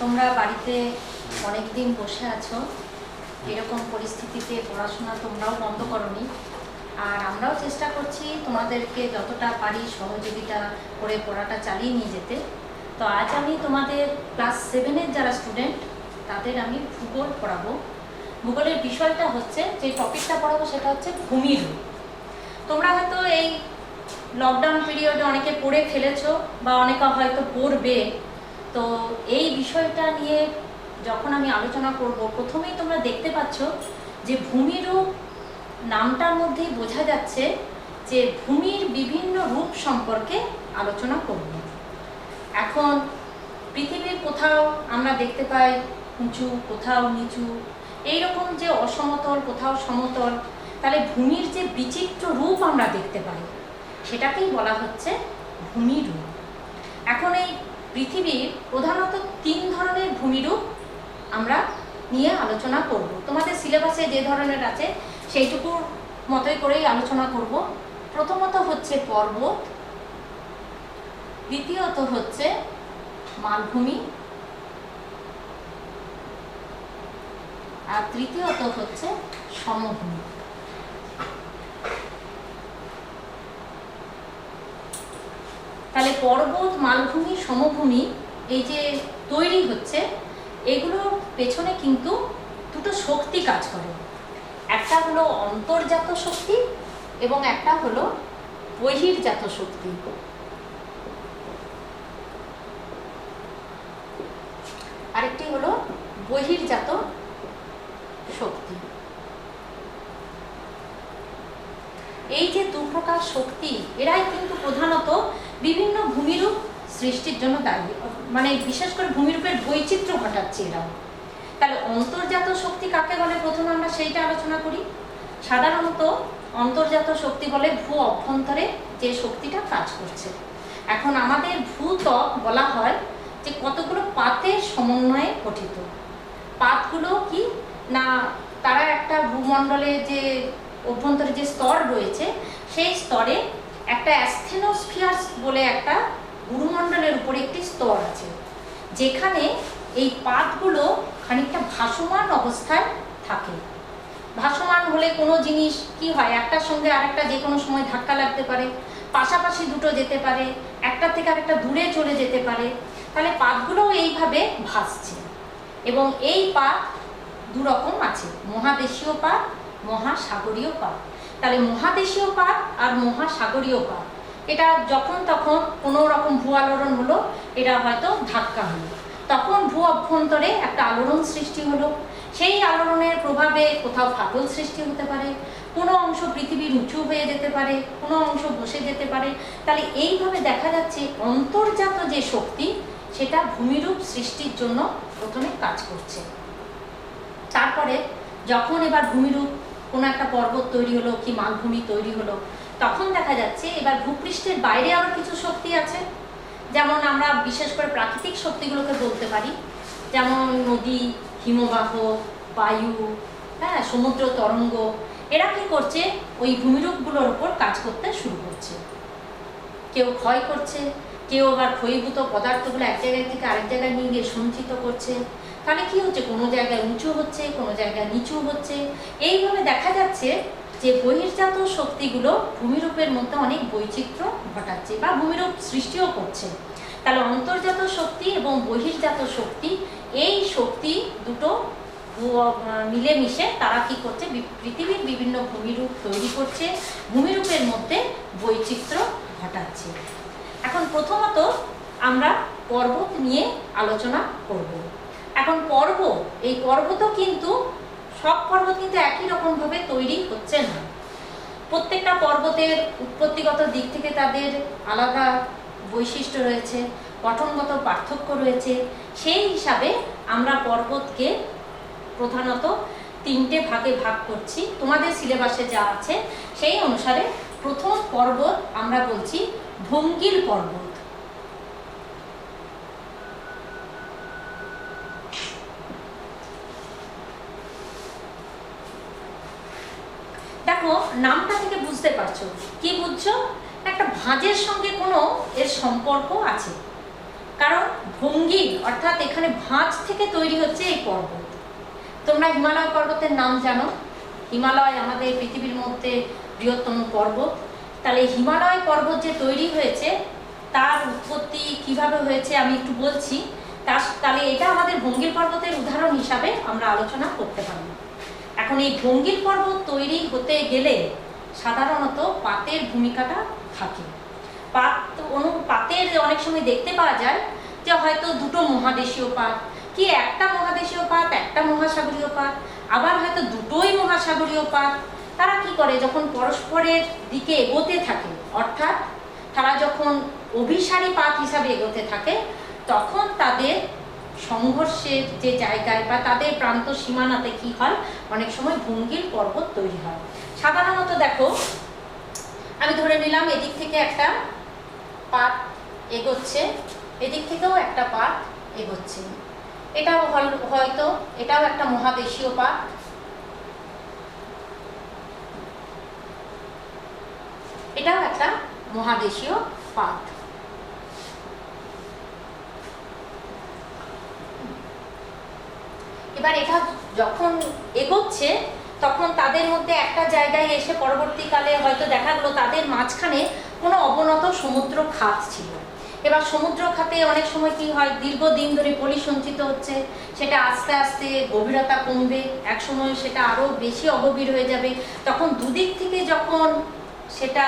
তোমরা বাড়িতে অনেক দিন বসে আছো, এরকম পরিস্থিতিতে পড়াশোনা তোমরাও বন্ধ করোনি, আর আমরাও চেষ্টা করছি তোমাদেরকে যতটা পারি সহযোগিতা করে পড়াটা চালিয়ে নিয়ে যেতে। তো আজ আমি তোমাদের ক্লাস 7-এর যারা স্টুডেন্ট তাদের আমি ভূগোল পড়াবো। ভূগোলের বিষয়টা হচ্ছে, যে টপিকটা পড়াবো সেটা হচ্ছে ভূমির রূপ। তোমরা হয়তো এই লকডাউন পিরিয়ডে অনেকে পড়ে ফেলেছো বা অনেকে হয়তো পড়বে। তো এই বিষয়টা নিয়ে যখন আমি আলোচনা করব, প্রথমেই তোমরা দেখতে পাচ্ছ যে ভূমিরূপ নামটার মধ্যেই বোঝা যাচ্ছে যে ভূমির বিভিন্ন রূপ সম্পর্কে আলোচনা করব। এখন পৃথিবীর কোথাও আমরা দেখতে পাই উঁচু, কোথাও নিচু, এইরকম যে অসমতল, কোথাও সমতল, তাহলে ভূমির যে বিচিত্র রূপ আমরা দেখতে পাই সেটাকেই বলা হচ্ছে ভূমিরূপ। এখন এই পৃথিবীর প্রধানত 3 ধরনের ভূমিরূপ আমরা নিয়ে আলোচনা করব। তোমাদের সিলেবাসে যে ধরনের আছে সেইটুকুর মতোই করেই আলোচনা করব। প্রথমত হচ্ছে পর্বত, দ্বিতীয়ত হচ্ছে মালভূমি, আর তৃতীয়ত হচ্ছে সমভূমি। তাহলে পর্বত, মালভূমি, সমভূমি এই যে তৈরি হচ্ছে, এগুলোর পেছনে কিন্তু দুটো শক্তি কাজ করে। একটা হলো অন্তর্জাত শক্তি এবং একটা হলো বহির্জাত শক্তি। আরেকটি হলো বহির্জাত শক্তি। এই যে 2 প্রকার শক্তি, এরাই কিন্তু প্রধানত বিভিন্ন ভূমিরূপ সৃষ্টির জন্য দায়ী, মানে বিশেষ করে ভূমিরূপের বৈচিত্র্য ঘটাচ্ছে এরাও। তাহলে অন্তর্জাত শক্তি কাকে বলে, প্রথমে আমরা সেইটা আলোচনা করি। সাধারণত অন্তর্জাত শক্তি বলে ভূ অভ্যন্তরে যে শক্তিটা কাজ করছে। এখন আমাদের ভূত্বক বলা হয় যে কতগুলো পাতের সমন্বয়ে গঠিত। পাতগুলো কি না, তারা একটা ভূমণ্ডলে যে অভ্যন্তরে যে স্তর রয়েছে সেই স্তরে একটা অ্যাস্থেনোস্ফিয়ার বলে একটা গুরুমণ্ডলের উপরে একটি স্তর আছে, যেখানে এই পাতগুলো খানিকটা ভাসমান অবস্থায় থাকে। ভাসমান হলে কোনো জিনিস কি হয়, একটার সঙ্গে আরেকটা যে কোনো সময় ধাক্কা লাগতে পারে, পাশাপাশি দুটো যেতে পারে, একটা থেকে আরেকটা দূরে চলে যেতে পারে। তাহলে পাতগুলোও এইভাবে ভাসছে। এবং এই পাত 2 রকম আছে, মহাদেশীয় পাত, মহাসাগরীয় পাত। তাহলে মহাদেশীয় পাত আর মহাসাগরীয় পাত, এটা যখন তখন কোনো রকম ভূ আলোড়ন হলো, এটা হয়তো ধাক্কা হলো, তখন ভূ অভ্যন্তরে একটা আলোড়ন সৃষ্টি হলো। সেই আলোড়নের প্রভাবে কোথাও ফাটল সৃষ্টি হতে পারে, কোনো অংশ পৃথিবীর উঁচু হয়ে যেতে পারে, কোনো অংশ বসে যেতে পারে। তাহলে এইভাবে দেখা যাচ্ছে অন্তর্জাত যে শক্তি সেটা ভূমিরূপ সৃষ্টির জন্য প্রথমে কাজ করছে। তারপরে যখন এবার ভূমিরূপ, কোনো একটা পর্বত তৈরি হলো কি মালভূমি তৈরি হলো, তখন দেখা যাচ্ছে এবার ভূপৃষ্ঠের বাইরে আবার কিছু শক্তি আছে। যেমন আমরা বিশেষ করে প্রাকৃতিক শক্তিগুলোকে বলতে পারি, যেমন নদী, হিমবাহ, বায়ু, হ্যাঁ, সমুদ্র তরঙ্গ। এরা কি করছে, ওই ভূমিরূপগুলোর উপর কাজ করতে শুরু করছে। কেউ ক্ষয় করছে, কেউ আবার ক্ষয়ীভূত পদার্থগুলো এক জায়গায় থেকে আরেক জায়গায় নিয়ে গিয়ে সঞ্চিত করছে। তাহলে কি হচ্ছে, কোনো জায়গায় উঁচু হচ্ছে, কোনো জায়গায় নিচু হচ্ছে। এইভাবে দেখা যাচ্ছে যে বহির্জাত শক্তিগুলো ভূমিরূপের মধ্যে অনেক বৈচিত্র্য ঘটাচ্ছে বা ভূমিরূপ সৃষ্টিও করছে। তাহলে অন্তর্জাত শক্তি এবং বহির্জাত শক্তি, এই শক্তি দুটো মিলেমিশে তারা কি করছে, পৃথিবীর বিভিন্ন ভূমিরূপ তৈরি করছে, ভূমিরূপের মধ্যে বৈচিত্র্য ঘটাচ্ছে। এখন প্রথমত আমরা পর্বত নিয়ে আলোচনা করব। এখন পর্বত, এই পর্বতও কিন্তু সব পর্বত কিন্তু একই রকমভাবে তৈরি হচ্ছে না। প্রত্যেকটা পর্বতের উৎপত্তিগত দিক থেকে তাদের আলাদা বৈশিষ্ট্য রয়েছে, গঠনগত পার্থক্য রয়েছে। সেই হিসাবে আমরা পর্বতকে প্রধানত 3টে ভাগে ভাগ করছি। তোমাদের সিলেবাসে যা আছে সেই অনুসারে প্রথম পর্বত আমরা বলছি ভঙ্গিল পর্বত। দেখো নামটা থেকে বুঝতে পারছো, কি বুঝছো, একটা ভাঁজের সঙ্গে কোনো এর সম্পর্ক আছে। কারণ ভঙ্গির অর্থাৎ এখানে ভাঁজ থেকে তৈরি হচ্ছে এই পর্বত। তোমরা হিমালয় পর্বতের নাম জানো, হিমালয় আমাদের পৃথিবীর মধ্যে বৃহত্তম পর্বত। তাহলে হিমালয় পর্বত যে তৈরি হয়েছে তার উৎপত্তি কিভাবে হয়েছে আমি একটু বলছি। তাহলে এটা আমাদের ভঙ্গির পর্বতের উদাহরণ হিসাবে আমরা আলোচনা করতে পারি। এখন এই ভঙ্গির পর্বত তৈরি হতে গেলে সাধারণত পাতের ভূমিকাটা থাকে। পাতের অনেক সময় দেখতে পাওয়া যায় যে হয়তো দুটো মহাদেশীয় পাত, কি একটা মহাদেশীয় পাত একটা মহাসাগরীয় পাত, আবার হয়তো দুটোই মহাসাগরীয় পাত। তারা কি করে, যখন পরস্পরের দিকে এগোতে থাকে, অর্থাৎ তারা যখন অভিসারী পাত হিসাবে এগোতে থাকে, তখন তাদের সংঘর্ষের যে জায়গায় বা তাদের প্রান্ত সীমানাতে কি হয়, অনেক সময় ভঙ্গির পর্বত তৈরি হয়। সাধারণত দেখো, আমি ধরে নিলাম এদিক থেকে একটা পাত এগোচ্ছে, এদিক থেকেও একটা পাত এগোচ্ছে। এটাও হয়তো এটাও একটা মহাদেশীয় পাত, এটাও একটা মহাদেশীয় পাত। এবার এটা যখন এগোচ্ছে তখন তাদের মধ্যে একটা জায়গায় এসে পরবর্তীকালে হয়তো দেখা গেলো তাদের মাঝখানে কোনো অবনত সমুদ্র খাত ছিল। এবার সমুদ্র খাতে অনেক সময় কি হয়, দীর্ঘদিন ধরে পলি সঞ্চিত হচ্ছে, সেটা আস্তে আস্তে গভীরতা কমবে, এক সময় সেটা আরও বেশি অগভীর হয়ে যাবে। তখন দুদিক থেকে যখন সেটা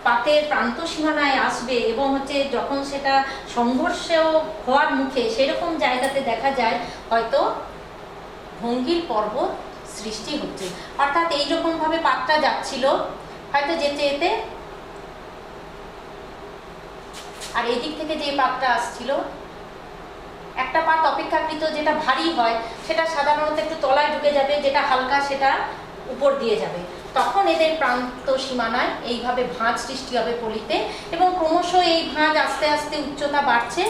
পাতের প্রান্ত সীমানায় আসবে এবং যখন সেটা সংঘর্ষেও হওয়ার মুখে, সেরকম জায়গাতে দেখা যায় হয়তো ভঙ্গির পর্বত সৃষ্টি হচ্ছে। অর্থাৎ এইরকম ভাবে পাতটা যাচ্ছিল, হয়তো যেতে যেতে আর এদিক থেকে যে পাতটা আসছিল, একটা পাত অপেক্ষাকৃত যেটা ভারী হয় সেটা সাধারণত একটু তলায় ঢুকে যাবে, যেটা হালকা সেটা উপর দিয়ে যাবে। তখন এদের প্রান্ত সীমানায় এইভাবে ভাঁজ সৃষ্টি হবে পলিতে, এবং ক্রমশ এই ভাঁজ আস্তে আস্তে উচ্চতা বাড়ছে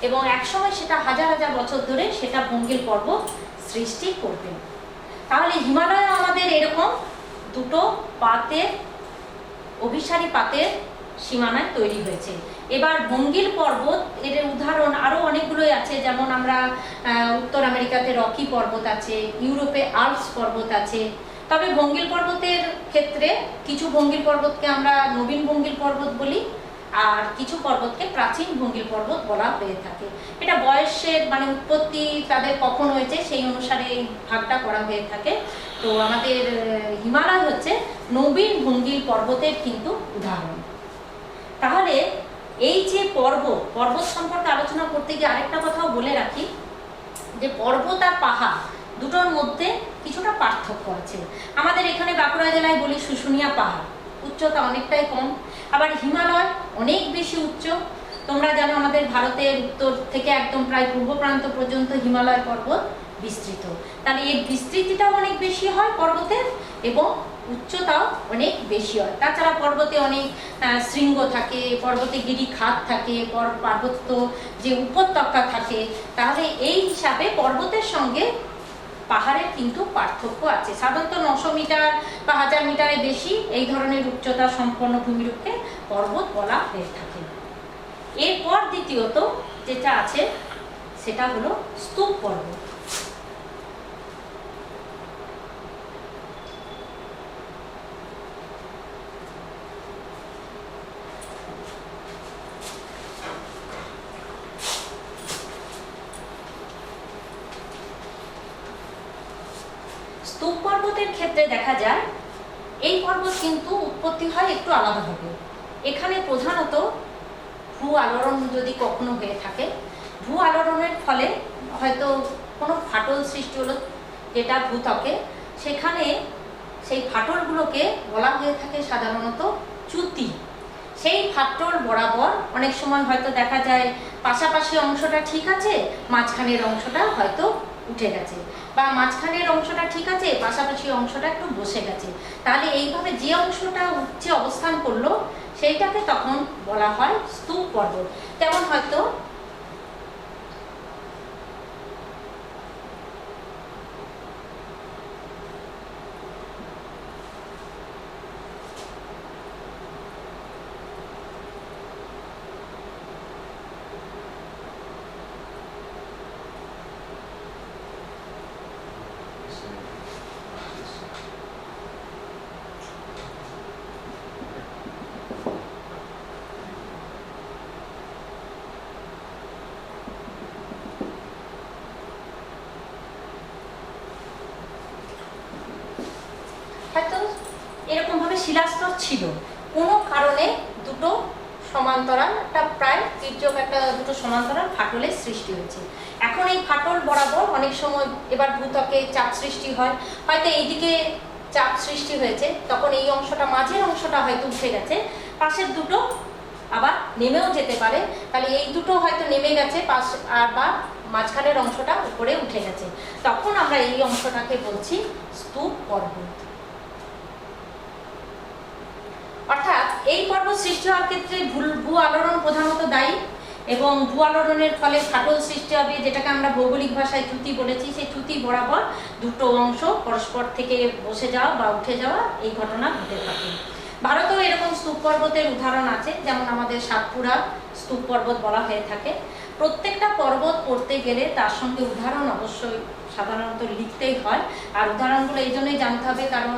এবং একসময় সেটা হাজার হাজার বছর ধরে সেটা ভঙ্গির পর্বত সৃষ্টি করবে। তাহলে হিমালয় আমাদের এরকম দুটো পাতের, অভিসারী পাতের সীমানায় তৈরি হয়েছে। এবার ভঙ্গির পর্বত এর উদাহরণ আরও অনেকগুলোই আছে, যেমন আমরা উত্তর আমেরিকাতে রকি পর্বত আছে, ইউরোপে আল্পস পর্বত আছে। তবে ভঙ্গির পর্বতের ক্ষেত্রে কিছু ভঙ্গির পর্বতকে আমরা নবীন ভঙ্গির পর্বত বলি, আর কিছু পর্বতকে প্রাচীন ভঙ্গির পর্বত বলা হয়ে থাকে। এটা বয়সের উৎপত্তি তাদের কখন হয়েছে সেই অনুসারে এই ভাগটা করা হয়ে থাকে। তো আমাদের হিমালয় হচ্ছে নবীন ভঙ্গির পর্বতের কিন্তু উদাহরণ। তাহলে এই যে পর্বত সম্পর্কে আলোচনা করতে গিয়ে আরেকটা কথাও বলে রাখি, যে পর্বত আর পাহাড় দুটোর মধ্যে কিছুটা পার্থক্য আছে। আমাদের এখানে বাঁকুড়া জেলায় বলি শুশুনিয়া পাহাড়, উচ্চতা অনেকটাই কম, আবার হিমালয় অনেক বেশি উচ্চ। তোমরা জানো আমাদের ভারতের উত্তর থেকে একদম প্রায় পূর্ব প্রান্ত পর্যন্ত হিমালয় পর্বত বিস্তৃত। তাহলে এর বিস্তৃতিটাও অনেক বেশি হয় পর্বতের, এবং উচ্চতাও অনেক বেশি হয়। তাছাড়া পর্বতে অনেক শৃঙ্গ থাকে, পর্বতে গিরিখাত থাকে, পার্বত্য যে উপত্যকা থাকে। তাহলে এই হিসাবে পর্বতের সঙ্গে পাহাড়ের কিন্তু পার্থক্য আছে। সাধারণত 900 মিটার বা 1000 মিটারের বেশি এই ধরনের উচ্চতা সম্পন্ন ভূমিরূপকে পর্বত বলা হয়ে থাকে। এরপর দ্বিতীয়ত যেটা আছে সেটা হলো স্তূপ পর্বত। স্তূপ পর্বতের ক্ষেত্রে দেখা যায় এই পর্বত কিন্তু উৎপত্তি হয় একটু আলাদাভাবে। এখানে প্রধানত ভূ আলোড়ন যদি কখনো হয়ে থাকে, ভূ আলোড়নের ফলে হয়তো কোনো ফাটল সৃষ্টি হলো যেটা ভূত্বকে, সেখানে সেই ফাটলগুলোকে বলা হয়ে থাকে সাধারণত চ্যুতি। সেই ফাটল বরাবর অনেক সময় হয়তো দেখা যায় পাশাপাশি অংশটা ঠিক আছে, মাঝখানের অংশটা হয়তো উঠে গেছে, বা মাঝখানের অংশটা ঠিক আছে, পাশাপাশি অংশটা একটু বসে গেছে। তাহলে এইভাবে যে অংশটা উচ্চে অবস্থান করলো সেইটাকে তখন বলা হয় স্তূপ পর্বত। যেমন হয়তো শিলাস্তর ছিল, কোনো কারণে দুটো সমান্তরাল একটা প্রায় তির্যক একটা দুটো সমান্তরাল ফাটলের সৃষ্টি হয়েছে। এখন এই ফাটল বরাবর অনেক সময় এবার ভূত্বকে চাপ সৃষ্টি হয়, হয়তো এইদিকে চাপ সৃষ্টি হয়েছে, তখন এই অংশটা মাঝের অংশটা হয়তো উঠে গেছে, পাশের দুটো আবার নেমেও যেতে পারে, তাহলে এই দুটো হয়তো নেমে গেছে পাশ আর বা মাঝখানের অংশটা উপরে উঠে গেছে, তখন আমরা এই অংশটাকে বলছি স্তূপ পর্বত। অর্থাৎ এই পর্বত সৃষ্টি হওয়ার ক্ষেত্রে ভূ আলোড়ন প্রধানত দায়ী, এবং ভূ আলোড়নের ফলে ফাটল সৃষ্টি হবে, যেটাকে আমরা ভৌগোলিক ভাষায় চ্যুতি বলেছি। সেই চ্যুতি বরাবর দুটো অংশ পরস্পর থেকে বসে যাওয়া বা উঠে যাওয়া এই ঘটনা ঘটে থাকে। ভারতেও এরকম স্তূপ পর্বতের উদাহরণ আছে, যেমন আমাদের সাতপুরা স্তূপ পর্বত বলা হয়ে থাকে। প্রত্যেকটা পর্বত পড়তে গেলে তার সঙ্গে উদাহরণ অবশ্যই সাধারণত লিখতেই হয়, আর উদাহরণগুলো এই জন্যই জানতে হবে কারণ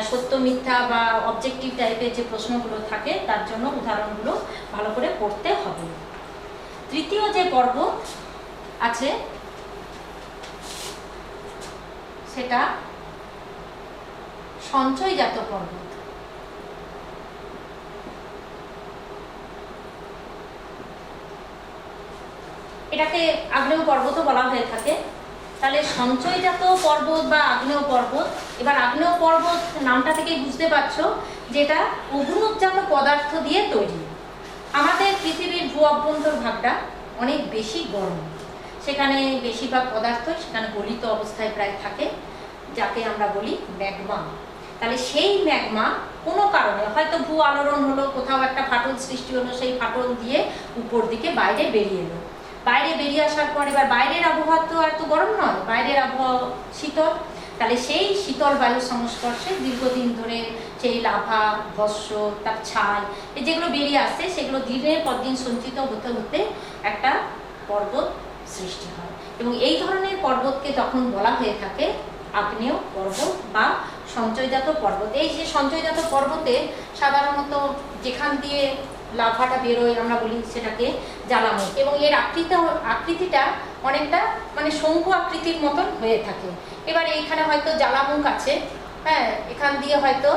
সত্য মিথ্যা বা অবজেক্টিভ টাইপের যে প্রশ্নগুলো থাকে তার জন্য উদাহরণগুলো ভালো করে পড়তে হবে। তৃতীয় যে পর্বত আছে সেটা সঞ্চয়জাত পর্বত। এটাকে আগ্নেয় পর্বতও বলা হয়ে থাকে। তাহলে সঞ্চয়জাত পর্বত বা আগ্নেয় পর্বত, এবার আগ্নেয় পর্বত নামটা থেকেই বুঝতে পারছো যেটা অগ্নুৎজাত পদার্থ দিয়ে তৈরি। আমাদের পৃথিবীর ভূ অভ্যন্তর ভাগটা অনেক বেশি গরম, সেখানে বেশিরভাগ পদার্থই সেখানে গলিত অবস্থায় প্রায় থাকে, যাকে আমরা বলি ম্যাগমা। তাহলে সেই ম্যাগমা কোনো কারণে হয়তো ভূ আলোড়ন হলো, কোথাও একটা ফাটল সৃষ্টি হলো, সেই ফাটল দিয়ে উপর দিকে বাইরে বেরিয়ে এলো। বাইরে বেরিয়ে আসার পর এবার বাইরের আবহাওয়া তো এত গরম নয়, বাইরের আবহাওয়া শীতল। তাহলে সেই শীতল বায়ুর সংস্পর্শে দীর্ঘদিন ধরে সেই লাভা, ভস্ম, তার ছাই যেগুলো বেরিয়ে আসছে সেগুলো দিনের পর দিন সঞ্চিত হতে হতে একটা পর্বত সৃষ্টি হয়, এবং এই ধরনের পর্বতকে তখন বলা হয়ে থাকে আগ্নেয় পর্বত বা সঞ্চয়জাত পর্বত। এই যে সঞ্চয়জাত পর্বতে সাধারণত যেখান দিয়ে লাভাটা বেরোয় আমরা বলি সেটাকে জ্বালামুখ, এবং এর আকৃতিটা অনেকটা মানে শঙ্কু আকৃতির মতন হয়ে থাকে। এবার এইখানে হয়তো জ্বালামুখ আছে, হ্যাঁ, এখান দিয়ে হয়তো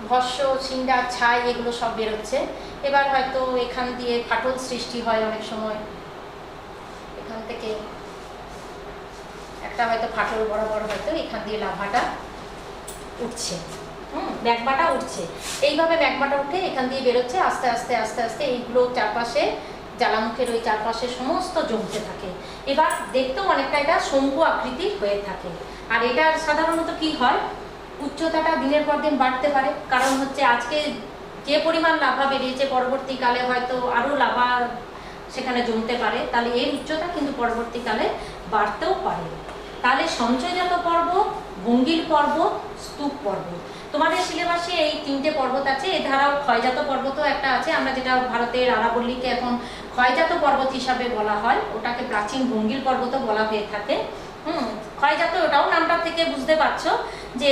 ভস্ম, ছিন্ডা, ছাই এগুলো সব বেরোচ্ছে। এবার হয়তো এখান দিয়ে ফাটল সৃষ্টি হয়, অনেক সময় এখান থেকে একটা হয়তো ফাটল বরাবর হয়তো এখান দিয়ে লাভাটা উঠছে, ম্যাগমাটা উঠছে, এইভাবে ম্যাগমাটা উঠে এখান দিয়ে বেরোচ্ছে আস্তে আস্তে আস্তে আস্তে, এইগুলো চারপাশে জ্বালামুখের ওই চারপাশে সমস্ত জমতে থাকে। এবার দেখতেও অনেকটা এটা শঙ্কু আকৃতির হয়ে থাকে। আর এটার সাধারণত কি হয়, উচ্চতাটা দিনের পর দিন বাড়তে পারে, কারণ হচ্ছে আজকে যে পরিমাণ লাভা বেরিয়েছে পরবর্তীকালে হয়তো আরও লাভা সেখানে জমতে পারে, তাহলে এর উচ্চতা কিন্তু পরবর্তীকালে বাড়তেও পারে। তাহলে সঞ্চয়জাত পর্বত, ভঙ্গিল পর্বত, স্তূপ পর্বত। তোমাদের সিলেবাসে এই তিনটে পর্বত আছে, এছাড়াও ক্ষয়জাত পর্বতও একটা আছে, আমরা যেটা ভারতের আরাবল্লীকে এখন ক্ষয়জাত পর্বত হিসাবে বলা হয়, ওটাকে প্রাচীন ভঙ্গিল পর্বতও বলা হয়ে থাকে। ক্ষয়জাত ওটাও নামটা থেকে বুঝতে পারছো যে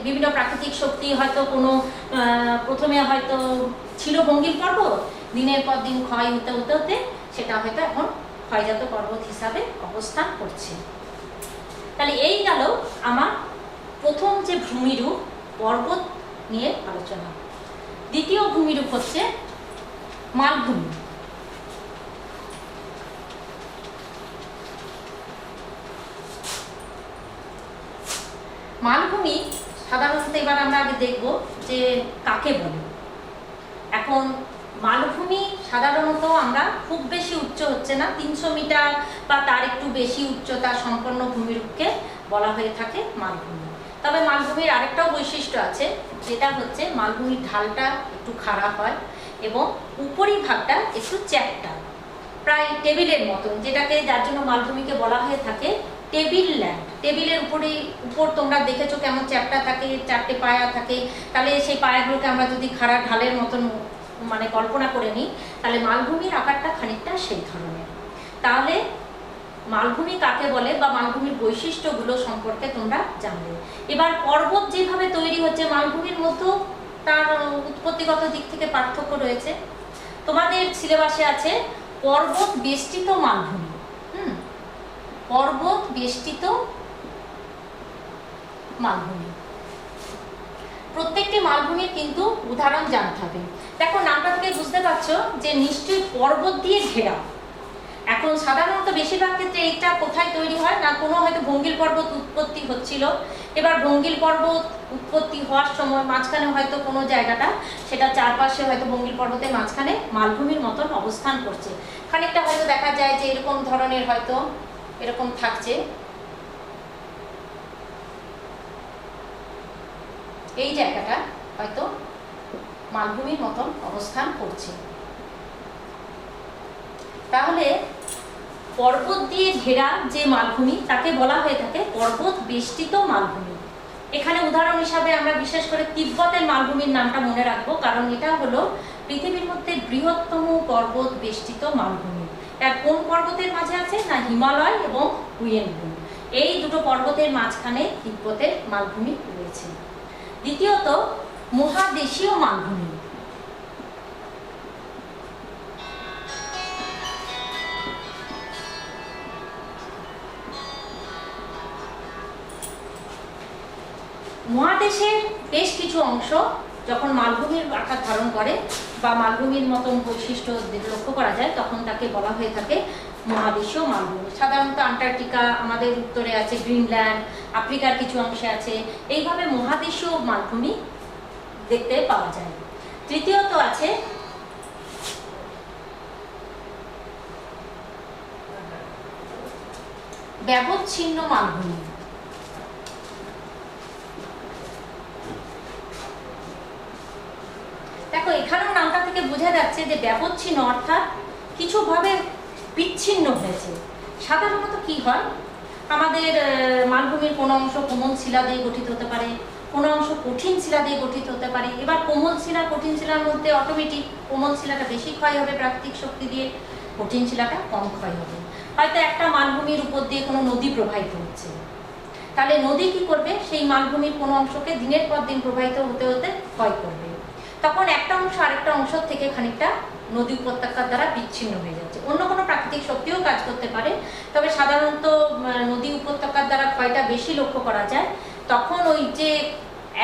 বিভিন্ন প্রাকৃতিক শক্তি হয়তো কোনো প্রথমে হয়তো ছিল ভঙ্গিল পর্বত, দিনের পর দিন ক্ষয় হতে হতে হতে সেটা হয়তো এখন ক্ষয়জাত পর্বত হিসাবে অবস্থান করছে। তাহলে এই গেল আমার প্রথম যে ভূমিরূপ পর্বত নিয়ে আলোচনা। দ্বিতীয় ভূমিরূপ হচ্ছে মালভূমি। মালভূমি সাধারণত এবার আমরা আগে দেখব যে কাকে বলে। এখন মালভূমি সাধারণত আমরা খুব বেশি উচ্চ হচ্ছে না, 300 মিটার বা তার একটু বেশি উচ্চতা সম্পন্ন ভূমিরূপকে বলা হয়ে থাকে মালভূমি। তবে মালভূমির আরেকটাও বৈশিষ্ট্য আছে, যেটা হচ্ছে মালভূমির ঢালটা একটু খাড়া হয় এবং উপরিভাগটা একটু চ্যাপ্টা, প্রায় টেবিলের মতন, যেটাকে যার জন্য মালভূমিকে বলা হয়ে থাকে টেবিল ল্যান্ড। টেবিলের উপর তোমরা দেখেছো কেমন চ্যাপ্টা থাকে, 4টে পায়া থাকে, তাহলে সেই পায়াগুলোকে আমরা যদি খাড়া ঢালের মতন মানে কল্পনা করে নিই, তাহলে মালভূমির আকারটা খানিকটা সেই ধরনের। তাহলে মালভূমি কাকে বলে বা মালভূমির বৈশিষ্ট্যগুলো সম্পর্কে তোমরা জানবে। এবার পর্বত যেভাবে তৈরি হচ্ছে মালভূমির মধ্যেও তার উৎপত্তিগত দিক থেকে পার্থক্য রয়েছে। তোমাদের সিলেবাসে আছে পর্বত বেষ্টিত মালভূমি, পর্বত বেষ্টিত মালভূমি। প্রত্যেকটি মালভূমির কিন্তু উদাহরণ জানতে হবে। দেখো নামটা থেকে বুঝতে পারছো যে নিশ্চয়ই পর্বত দিয়ে ঘেরা। এখন সাধারণত বেশিরভাগ ক্ষেত্রে এটা কোথায় তৈরি হয় না, কোনো হয়তো ভঙ্গিল পর্বত উৎপত্তি হচ্ছিল, এবার ভঙ্গিল পর্বত উৎপত্তি হওয়ার সময় মাঝখানে হয়তো কোনো জায়গাটা সেটা চারপাশে হয়তো ভঙ্গিল পর্বতের মাঝখানে মালভূমির মতন অবস্থান করছে। খানিকটা হয়তো দেখা যায় যে এরকম ধরনের হয়তো এরকম থাকছে, এই জায়গাটা হয়তো মালভূমির মতন অবস্থান করছে। তাহলে পর্বত দিয়ে ঘেরা যে মালভূমি তাকে বলা হয়ে থাকে পর্বত বেষ্টিত মালভূমি। এখানে উদাহরণ হিসাবে আমরা বিশেষ করে তিব্বতের মালভূমির নামটা মনে রাখবো, কারণ এটা হলো পৃথিবীর মধ্যে বৃহত্তম পর্বত বেষ্টিত মালভূমি। এর কোন পর্বতের মাঝে আছে না, হিমালয় এবং হুয়েনবুং, এই দুটো পর্বতের মাঝখানে তিব্বতের মালভূমি রয়েছে। দ্বিতীয়ত মহাদেশীয় মালভূমি। মহাদেশের বেশ কিছু অংশ যখন মালভূমির আকার ধারণ করে বা মালভূমির মতন বৈশিষ্ট্য লক্ষ্য করা যায় তখন তাকে বলা হয়ে থাকে মহাদেশীয় মালভূমি। সাধারণত আন্টার্কটিকা, আমাদের উত্তরে আছে গ্রিনল্যান্ড, আফ্রিকার কিছু অংশে আছে, এইভাবে মহাদেশীয় মালভূমি দেখতে পাওয়া যায়। তৃতীয়ত আছে ব্যবচ্ছিন্ন মালভূমি। দেখো এখানেও নামটা থেকে বোঝা যাচ্ছে যে ব্যবচ্ছিন্ন অর্থাৎ কিছুভাবে বিচ্ছিন্ন হয়েছে। সাধারণত কি হয়, আমাদের মালভূমির কোনো অংশ কোমল শিলা দিয়ে গঠিত হতে পারে, কোনো অংশ কঠিন শিলা দিয়ে গঠিত হতে পারে। এবার কোমল শিলা কঠিন শিলার মধ্যে অটোমেটিক কোমল শিলাটা বেশি ক্ষয় হবে প্রাকৃতিক শক্তি দিয়ে, কঠিন শিলাটা কম ক্ষয় হবে। হয়তো একটা মালভূমির উপর দিয়ে কোনো নদী প্রবাহিত হচ্ছে, তাহলে নদী কি করবে, সেই মালভূমির কোনো অংশকে দিনের পর দিন প্রবাহিত হতে হতে ক্ষয় করবে, তখন একটা অংশ আরেকটা অংশ থেকে খানিকটা নদী উপত্যকার দ্বারা বিচ্ছিন্ন হয়ে যাচ্ছে। অন্য কোনো প্রাকৃতিক শক্তিও কাজ করতে পারে, তবে সাধারণত নদী উপত্যকার দ্বারা ক্ষয়টা বেশি লক্ষ্য করা যায়। তখন ওই যে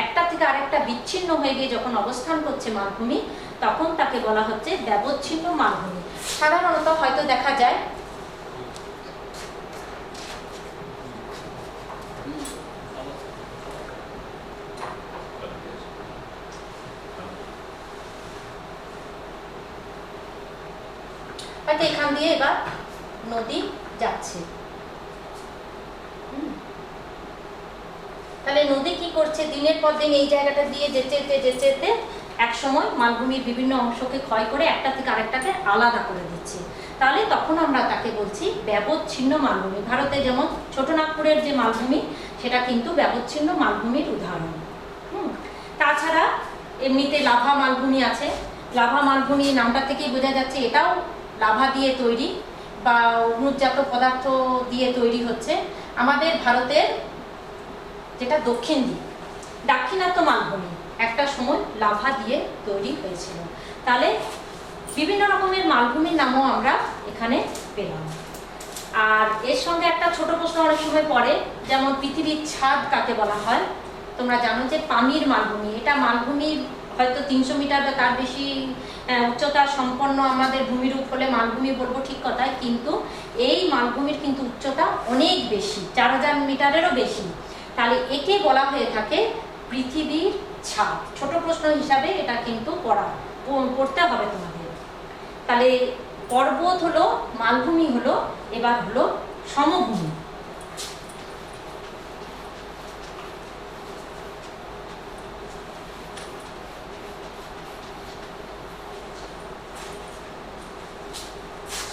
একটা থেকে আরেকটা বিচ্ছিন্ন হয়ে গিয়ে যখন অবস্থান করছে মালভূমি, তখন তাকে বলা হচ্ছে ব্যবচ্ছিন্ন মালভূমি। সাধারণত হয়তো দেখা যায় হয়তো এখান দিয়ে এবার নদী যাচ্ছে, তাহলে নদী কি করছে, দিনের পর দিন এই জায়গাটা দিয়ে যেতে যেতে যেতে এক সময় মালভূমির বিভিন্ন অংশকে ক্ষয় করে একটা থেকে আরেকটাকে আলাদা করে দিচ্ছে। তাহলে তখন আমরা তাকে বলছি ব্যবচ্ছিন্ন মালভূমি। ভারতে যেমন ছোটনাগপুরের যে মালভূমি সেটা কিন্তু ব্যবচ্ছিন্ন মালভূমির উদাহরণ। তাছাড়া এমনিতে লাভা মালভূমি আছে। লাভা মালভূমি নামটা থেকেই বোঝা যাচ্ছে এটাও লাভা দিয়ে তৈরি বা অনুজাত পদার্থ দিয়ে তৈরি হচ্ছে। আমাদের ভারতের যেটা দক্ষিণ দিক, দাক্ষিণাত্য মালভূমি একটা সময় লাভা দিয়ে তৈরি হয়েছিল। তাহলে বিভিন্ন রকমের মালভূমির নামও আমরা এখানে পেলাম। আর এর সঙ্গে একটা ছোট প্রশ্ন অনেক সময় পড়ে, যেমন পৃথিবীর ছাদ কাকে বলা হয়। তোমরা জানো যে পামির মালভূমি, এটা মালভূমির হয়তো 300 মিটার বা তার বেশি উচ্চতা সম্পন্ন আমাদের ভূমিরূপ হলে মালভূমি বলবো, ঠিক কথাই, কিন্তু এই মালভূমির কিন্তু উচ্চতা অনেক বেশি, 4000 মিটারেরও বেশি। তাহলে একে বলা হয়ে থাকে পৃথিবীর ছাদ। ছোট প্রশ্ন হিসাবে এটা কিন্তু পড়তে হবে তোমাদের। তাহলে পর্বত হলো, মালভূমি হলো, এবার হলো সমভূমি।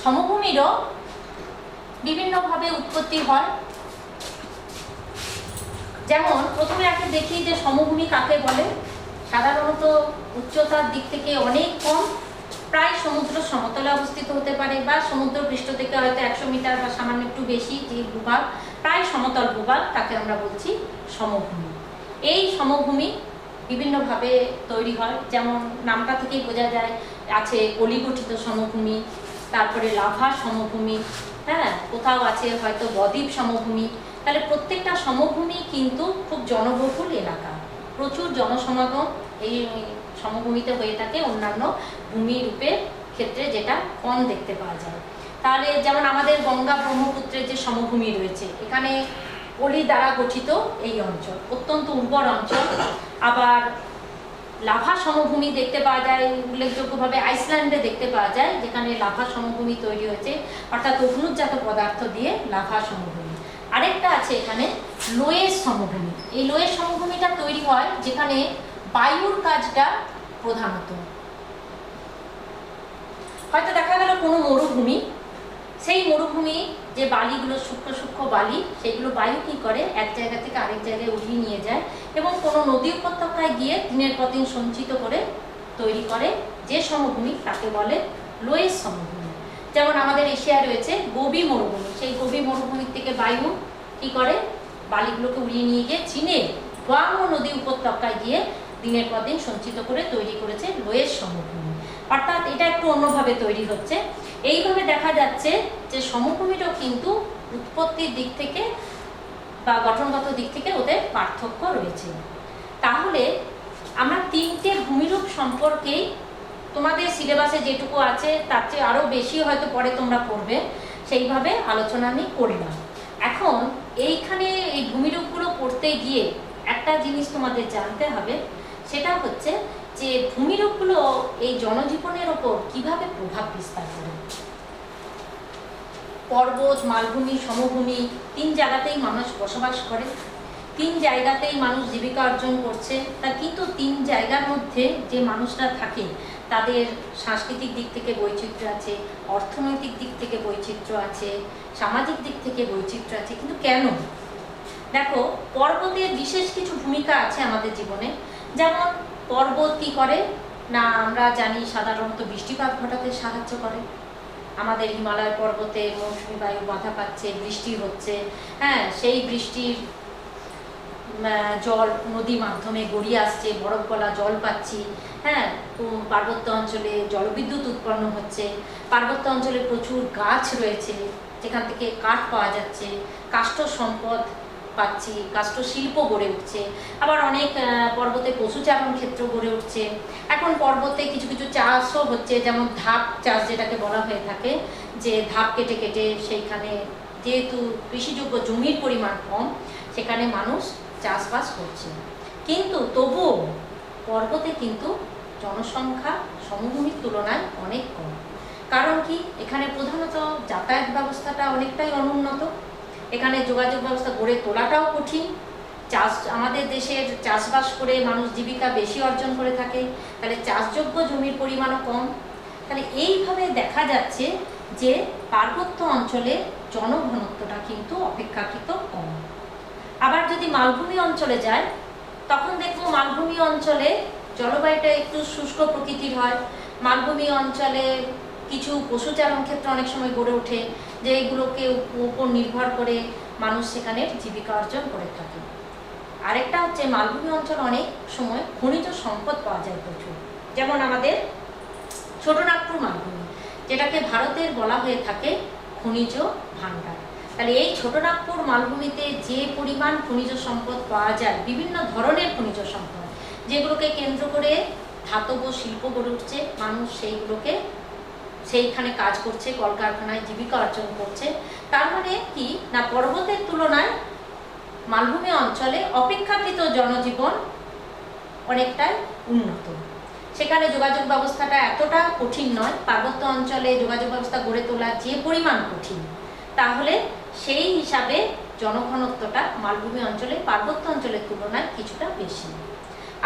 সমভূমিরও বিভিন্নভাবে উৎপত্তি হয়। যেমন প্রথমে আগে দেখি যে সমভূমি কাকে বলে। সাধারণত উচ্চতার দিক থেকে অনেক কম, প্রায় সমুদ্র সমতলে অবস্থিত হতে পারে বা সমুদ্র পৃষ্ঠ থেকে হয়তো 100 মিটার বা সামান্য একটু বেশি যে ভূভাগ, প্রায় সমতল ভূভাগ, তাকে আমরা বলছি সমভূমি। এই সমভূমি বিভিন্নভাবে তৈরি হয়, যেমন নামটা থেকেই বোঝা যায়, আছে পলিগঠিত সমভূমি, তারপরে লাভা সমভূমি, হ্যাঁ, কোথাও আছে হয়তো বদ্বীপ সমভূমি। তাহলে প্রত্যেকটা সমভূমি কিন্তু খুব জনবহুল এলাকা। প্রচুর জনসমাগম এই সমভূমিতে হয়ে থাকে, অন্যান্য ভূমিরূপের ক্ষেত্রে যেটা কম দেখতে পাওয়া যায়। তাহলে যেমন আমাদের গঙ্গা ব্রহ্মপুত্রের যে সমভূমি রয়েছে, এখানে পলি দ্বারা গঠিত এই অঞ্চল অত্যন্ত উর্বর অঞ্চল। আবার লাভা সমভূমি দেখতে পাওয়া যায় উল্লেখযোগ্যভাবে আইসল্যান্ডে দেখতে পাওয়া যায়, যেখানে লাভা সমভূমি তৈরি হয়েছে, অর্থাৎ অগ্নুৎজাত পদার্থ দিয়ে লাভা সমভূমি। আরেকটা আছে এখানে লোয়েস সমভূমি। এই লোয়েস সমভূমিটা তৈরি হয় যেখানে বায়ুর কাজটা প্রধানত। হয়তো দেখা গেল কোনো মরুভূমি, সেই মরুভূমি যে বালিগুলো সূক্ষ্ম সূক্ষ্ম বালি, সেগুলো বায়ু কী করে এক জায়গা থেকে আরেক জায়গায় উঠিয়ে নিয়ে যায় এবং কোনো নদী উপত্যকায় গিয়ে দিনের পর দিন সঞ্চিত করে তৈরি করে যে সমভূমি, তাকে বলে লোয়েস সমভূমি। যেমন আমাদের এশিয়ায় রয়েছে গোবি মরুভূমি, সেই গোবি মরুভূমির থেকে বায়ু কী করে বালিগুলোকে উড়িয়ে নিয়ে গিয়ে চীনের গুয়াংও নদী উপত্যকায় গিয়ে দিনের পর দিন সঞ্চিত করে তৈরি করেছে লোয়েস সমভূমি। অর্থাৎ এটা একটু অন্যভাবে তৈরি হচ্ছে। এইভাবে দেখা যাচ্ছে যে সমভূমিটাও কিন্তু উৎপত্তির দিক থেকে বা গঠনগত দিক থেকে ওদের পার্থক্য রয়েছে। তাহলে আমরা তিনটে ভূমিরূপ সম্পর্কেই তোমাদের সিলেবাসে যেটুকু আছে তার চেয়ে আরও বেশি হয়তো পরে তোমরা পড়বে, সেইভাবে আলোচনা আমি করলাম। এখন এইখানে এই ভূমিরূপগুলো পড়তে গিয়ে একটা জিনিস তোমাদের জানতে হবে, সেটা হচ্ছে যে ভূমিরূপগুলো এই জনজীবনের ওপর কিভাবে প্রভাব বিস্তার করে। পর্বত, মালভূমি, সমভূমি তিন জায়গাতেই মানুষ বসবাস করে, তিন জায়গাতেই মানুষ জীবিকা অর্জন করছে। তা কিন্তু তিন জায়গার মধ্যে যে মানুষরা থাকে তাদের সাংস্কৃতিক দিক থেকে বৈচিত্র্য আছে, অর্থনৈতিক দিক থেকে বৈচিত্র্য আছে, সামাজিক দিক থেকে বৈচিত্র্য আছে। কিন্তু কেন? দেখো, পর্বতের বিশেষ কিছু ভূমিকা আছে আমাদের জীবনে। যেমন পর্বত কী করে না, আমরা জানি সাধারণত বৃষ্টিপাত ঘটাতে সাহায্য করে। আমাদের হিমালয় পর্বতে মৌসুমী বায়ু বাধা পাচ্ছে, বৃষ্টি হচ্ছে, হ্যাঁ, সেই বৃষ্টির জল নদী মাধ্যমে গড়িয়ে আসছে, বরফ গলা জল পাচ্ছি, হ্যাঁ, পার্বত্য অঞ্চলে জলবিদ্যুৎ উৎপন্ন হচ্ছে, পার্বত্য অঞ্চলে প্রচুর গাছ রয়েছে যেখান থেকে কাঠ পাওয়া যাচ্ছে, কাষ্ঠ সম্পদ পাচ্ছি, কাষ্ঠ শিল্প গড়ে উঠছে। আবার অনেক পর্বতে পশুচারণ ক্ষেত্র গড়ে উঠছে। এখন পর্বতে কিছু কিছু চাষও হচ্ছে, যেমন ধাপ চাষ যেটাকে বলা হয়ে থাকে, যে ধাপ কেটে কেটে সেইখানে যেহেতু কৃষিযোগ্য জমির পরিমাণ কম, সেখানে মানুষ চাষবাস করছে। কিন্তু তবুও পর্বতে কিন্তু জনসংখ্যা সমভূমির তুলনায় অনেক কম। কারণ কি? এখানে প্রধানত যাতায়াত ব্যবস্থাটা অনেকটাই অনুন্নত, এখানে যোগাযোগ ব্যবস্থা গড়ে তোলাটাও কঠিন। আমাদের দেশের চাষবাস করে মানুষ জীবিকা বেশি অর্জন করে থাকে, তাহলে চাষযোগ্য জমির পরিমাণও কম। তাহলে এইভাবে দেখা যাচ্ছে যে পার্বত্য অঞ্চলে জনঘনত্বটা কিন্তু অপেক্ষাকৃত কম। আবার যদি মালভূমি অঞ্চলে যায়, তখন দেখবো মালভূমি অঞ্চলে জলবায়ুটা একটু শুষ্ক প্রকৃতির হয়। মালভূমি অঞ্চলে কিছু পশুচারণ ক্ষেত্র অনেক সময় গড়ে ওঠে, যে এগুলোকে উপর নির্ভর করে মানুষ সেখানে জীবিকা অর্জন করে থাকে। আরেকটা হচ্ছে মালভূমি অঞ্চল অনেক সময় খনিজ সম্পদ পাওয়া যায় প্রচুর। যেমন আমাদের ছোটনাগপুর মালভূমি, যেটাকে ভারতের বলা হয়ে থাকে খনিজ ভাণ্ডার। তাহলে এই ছোটনাগপুর মালভূমিতে যে পরিমাণ খনিজ সম্পদ পাওয়া যায়, বিভিন্ন ধরনের খনিজ সম্পদ, যেগুলোকে কেন্দ্র করে ধাতব শিল্প গড়ে উঠছে, মানুষ সেইগুলোকে সেইখানে কাজ করছে, কলকারখানায় জীবিকা অর্জন করছে। তার মানে কি না, পর্বতের তুলনায় মালভূমি অঞ্চলে অপেক্ষাকৃত জনজীবন অনেকটাই উন্নত। সেখানে যোগাযোগ ব্যবস্থাটা এতটা কঠিন নয়। পার্বত্য অঞ্চলে যোগাযোগ ব্যবস্থা গড়ে তোলা যে পরিমাণ কঠিন, তাহলে সেই হিসাবে জনঘনত্বটা মালভূমি অঞ্চলে পার্বত্য অঞ্চলের তুলনায় কিছুটা বেশি।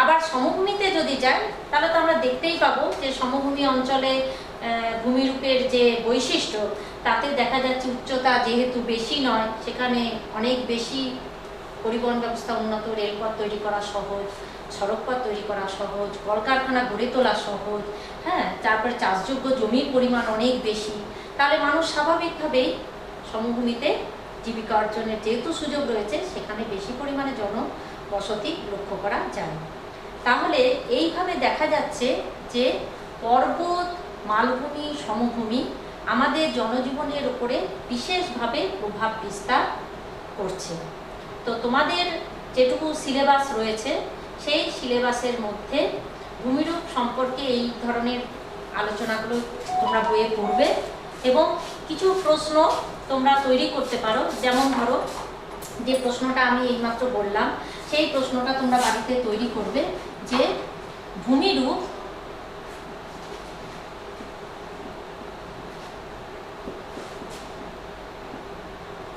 আবার সমভূমিতে যদি যাই, তাহলে তো আমরা দেখতেই পাবো যে সমভূমি অঞ্চলে ভূমিরূপের যে বৈশিষ্ট্য, তাতে দেখা যাচ্ছে উচ্চতা যেহেতু বেশি নয়, সেখানে অনেক বেশি পরিবহন ব্যবস্থা উন্নত, রেলপথ তৈরি করা সহজ, সড়কপথ তৈরি করা সহজ, কলকারখানা গড়ে তোলা সহজ, হ্যাঁ, তারপরে চাষযোগ্য জমির পরিমাণ অনেক বেশি। তাহলে মানুষ স্বাভাবিকভাবেই সমভূমিতে জীবিকা অর্জনের যেহেতু সুযোগ রয়েছে, সেখানে বেশি পরিমাণে জনবসতি লক্ষ্য করা যায়। তাহলে এইভাবে দেখা যাচ্ছে যে পর্বত, মালভূমি, সমভূমি আমাদের জনজীবনের উপরে বিশেষভাবে প্রভাব বিস্তার করছে। তো তোমাদের যেটুকু সিলেবাস রয়েছে, সেই সিলেবাসের মধ্যে ভূমিরূপ সম্পর্কে এই ধরনের আলোচনাগুলো তোমরা বইয়ে পড়বে এবং কিছু প্রশ্ন তোমরা তৈরি করতে পারো। যেমন ধরো যে প্রশ্নটা আমি এইমাত্র বললাম, সেই প্রশ্নটা তোমরা বাড়িতে তৈরি করবে যে ভূমিরূপ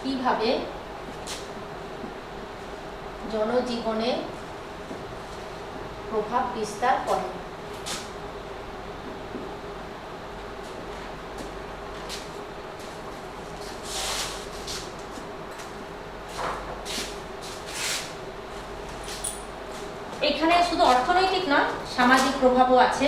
কিভাবে জনজীবনে প্রভাব বিস্তার করে। এখানে শুধু অর্থনৈতিক নয়, সামাজিক প্রভাবও আছে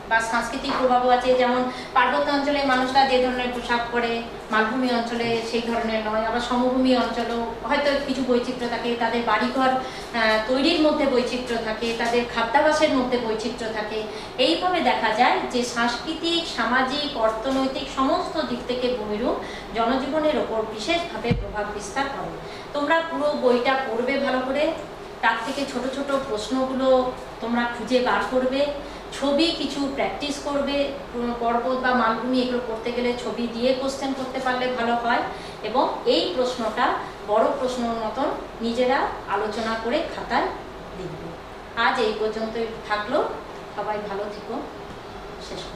বা সাংস্কৃতিক প্রভাবও আছে। যেমন পার্বত্য অঞ্চলের মানুষরা যে ধরনের পোশাক পরে, মালভূমি অঞ্চলে সেই ধরনের নয়। আবার সমভূমি অঞ্চলেও হয়তো কিছু বৈচিত্র্য থাকে, তাদের বাড়িঘর তৈরির মধ্যে বৈচিত্র্য থাকে, তাদের খাদ্যাভ্যাসের মধ্যে বৈচিত্র্য থাকে। এইভাবে দেখা যায় যে সাংস্কৃতিক, সামাজিক, অর্থনৈতিক সমস্ত দিক থেকে ভূমিরূপ জনজীবনের ওপর বিশেষভাবে প্রভাব বিস্তার করে। তোমরা পুরো বইটা পড়বে ভালো করে, তার থেকে ছোট ছোট প্রশ্নগুলো তোমরা খুঁজে বার করবে, ছবি কিছু প্র্যাকটিস করবে। পর্বত বা মালভূমি এগুলো করতে গেলে ছবি দিয়ে কোশ্চেন করতে পারলে ভালো হয়। এবং এই প্রশ্নটা বড় প্রশ্নের মতন নিজেরা আলোচনা করে খাতায় লিখবে। আজ এই পর্যন্তই থাকলো, সবাই ভালো থেকো। শেষ।